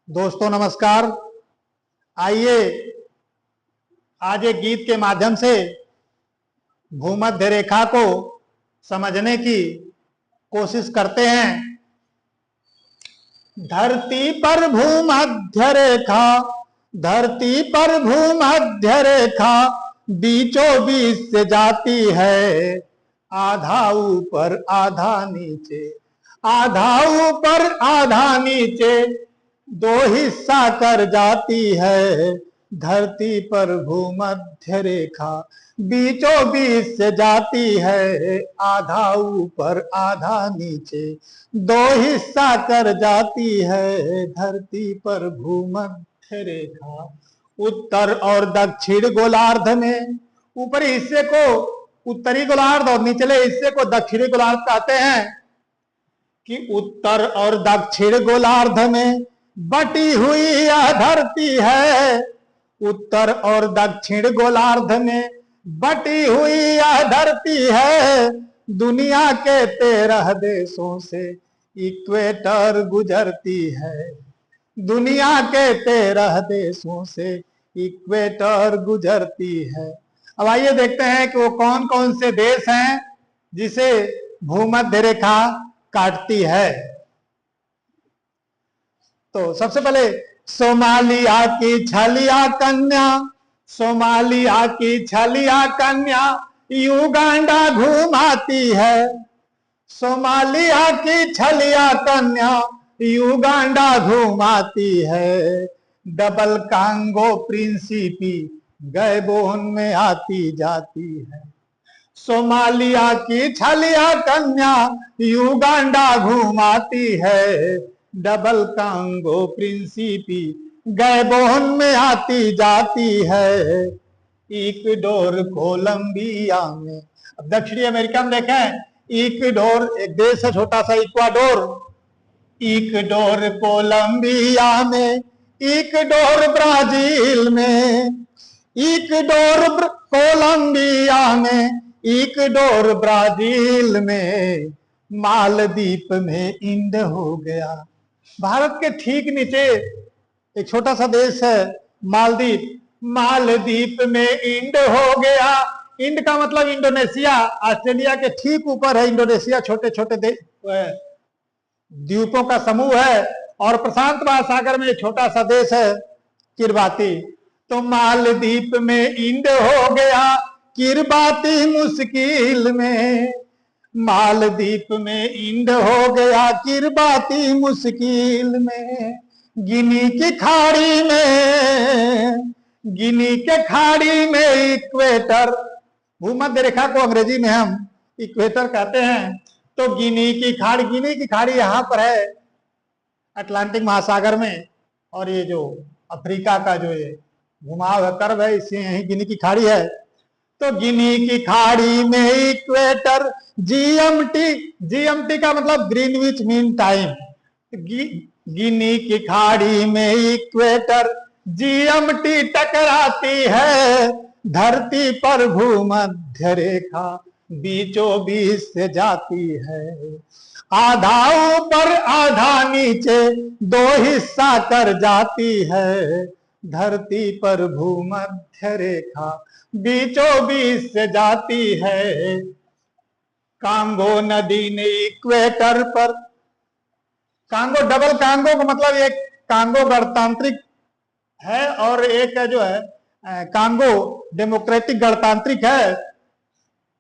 दोस्तों नमस्कार। आइए आज एक गीत के माध्यम से भूमध्य रेखा को समझने की कोशिश करते हैं। धरती पर भूमध्य रेखा, धरती पर भूमध्य रेखा बीचों बीच से जाती है। आधा ऊपर आधा नीचे, आधा ऊपर आधा नीचे दो हिस्सा कर जाती है। धरती पर भूमध्य रेखा बीचों बीच से जाती है। आधा ऊपर आधा नीचे दो हिस्सा कर जाती है। धरती पर भूमध्य रेखा उत्तर और दक्षिण गोलार्ध में ऊपरी हिस्से को उत्तरी गोलार्ध और निचले हिस्से को दक्षिणी गोलार्ध कहते हैं कि उत्तर और दक्षिण गोलार्ध में बटी हुई यह धरती है। उत्तर और दक्षिण गोलार्ध में बटी हुई यह धरती है। दुनिया के 13 देशों से इक्वेटर गुजरती है। दुनिया के 13 देशों से इक्वेटर गुजरती है। अब आइए देखते हैं कि वो कौन कौन से देश हैं जिसे भूमध्य रेखा काटती है। तो सबसे पहले सोमालिया की छलिया कन्या, सोमालिया की छलिया कन्या युगांडा घुमाती है। सोमालिया की छलिया कन्या युगांडा घुमाती है। डबल कांगो प्रिंसिपी गैबोन में आती जाती है। सोमालिया की छलिया कन्या युगांडा घुमाती है। डबल कांगो प्रिंसिपी गैबोन में आती जाती है। इक्वाडोर कोलंबिया में, अब दक्षिणी अमेरिका में देखें, इक्वाडोर एक देश है छोटा सा इक्वाडोर। इक्वाडोर कोलंबिया में, इक्वाडोर ब्राजील में, इक्वाडोर कोलंबिया में, इक्वाडोर ब्राजील में, मालदीप में इंड हो गया। भारत के ठीक नीचे एक छोटा सा देश है मालदीप। मालदीप में इंड हो गया। इंड का मतलब इंडोनेशिया। ऑस्ट्रेलिया के ठीक ऊपर है इंडोनेशिया। छोटे छोटे द्वीपों का समूह है और प्रशांत महासागर में एक छोटा सा देश है किरबाती। तो मालदीप में इंड हो गया, किरबाती मुश्किल में। मालदीप में इंड हो गया, किरबाती मुश्किल में। गिनी की खाड़ी में, गिनी के खाड़ी में इक्वेटर, भूमध्य रेखा को अंग्रेजी में हम इक्वेटर कहते हैं। तो गिनी की खाड़ी यहां पर है अटलांटिक महासागर में। और ये जो अफ्रीका का जो ये घुमाव है, कर्व है, इससे यही गिनी की खाड़ी है। तो गिनी की खाड़ी में इक्वेटर, जीएमटी, जीएमटी का मतलब ग्रीनविच मीन टाइम। गिनी की खाड़ी में इक्वेटर, जीएमटी टकराती है। धरती पर भूमध्य रेखा बीचों बीच से जाती है। आधा ऊपर आधा नीचे दो हिस्सा कर जाती है। धरती पर भूमध्य रेखा बीचों बीच से जाती है। कांगो नदी ने इक्वेटर पर, कांगो, डबल कांगो का मतलब एक कांगो गणतांत्रिक है और एक जो है कांगो डेमोक्रेटिक गणतांत्रिक है।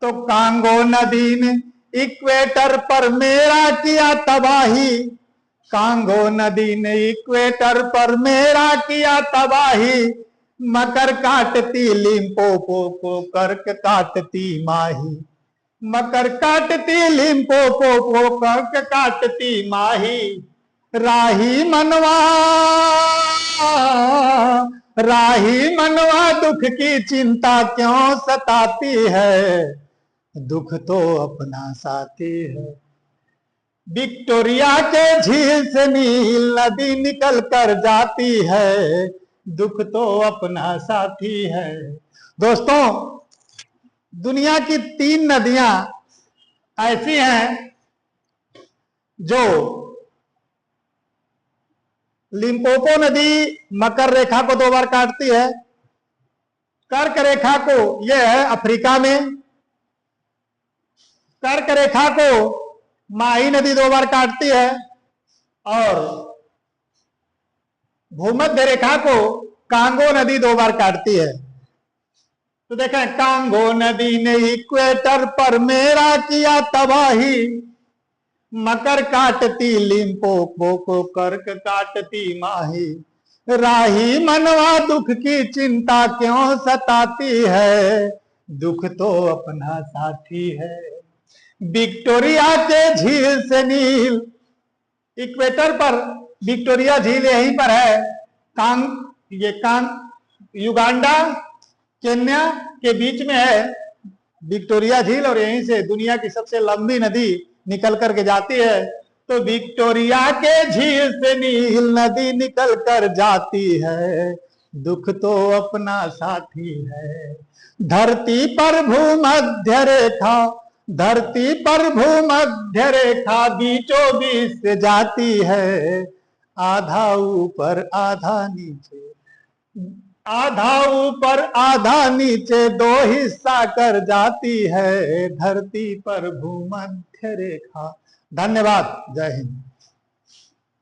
तो कांगो नदी ने इक्वेटर पर मेरा किया तबाही। कांगो नदी ने इक्वेटर पर मेरा किया तबाही। मकर काटती लिम्पोपो को, कर्क काटती माही। मकर काटती लिम्पोपो को, कर्क काटती माही। राही मनवा, राही मनवा दुख की चिंता क्यों सताती है। दुख तो अपना साथी है। विक्टोरिया के झील से नील नदी निकल कर जाती है। दुख तो अपना साथी है। दोस्तों, दुनिया की 3 नदियां ऐसी हैं जो लिम्पोपो नदी मकर रेखा को 2 बार काटती है। कर्क रेखा को, यह है अफ्रीका में, कर्क रेखा को माही नदी 2 बार काटती है और भूमध्य रेखा को कांगो नदी 2 बार काटती है। तो देखें, कांगो नदी ने इक्वेटर पर मेरा किया तबाही, मकर काटती लिम्पोपो को, कर्क काटती माही, राही मनवा दुख की चिंता क्यों सताती है, दुख तो अपना साथी है। विक्टोरिया के झील से नील, इक्वेटर पर विक्टोरिया झील यहीं पर है, युगांडा केन्या के बीच में है विक्टोरिया झील, और यहीं से दुनिया की सबसे लंबी नदी निकल करके जाती है। तो विक्टोरिया के झील से नील नदी निकल कर जाती है, दुख तो अपना साथी है। धरती पर भूमध्य रेखा, धरती पर भूमध्य रेखा बीचों बीच से जाती है, आधा ऊपर आधा नीचे, आधा ऊपर आधा नीचे 2 हिस्सा कर जाती है, धरती पर भूमध्य रेखा। धन्यवाद। जय हिंद।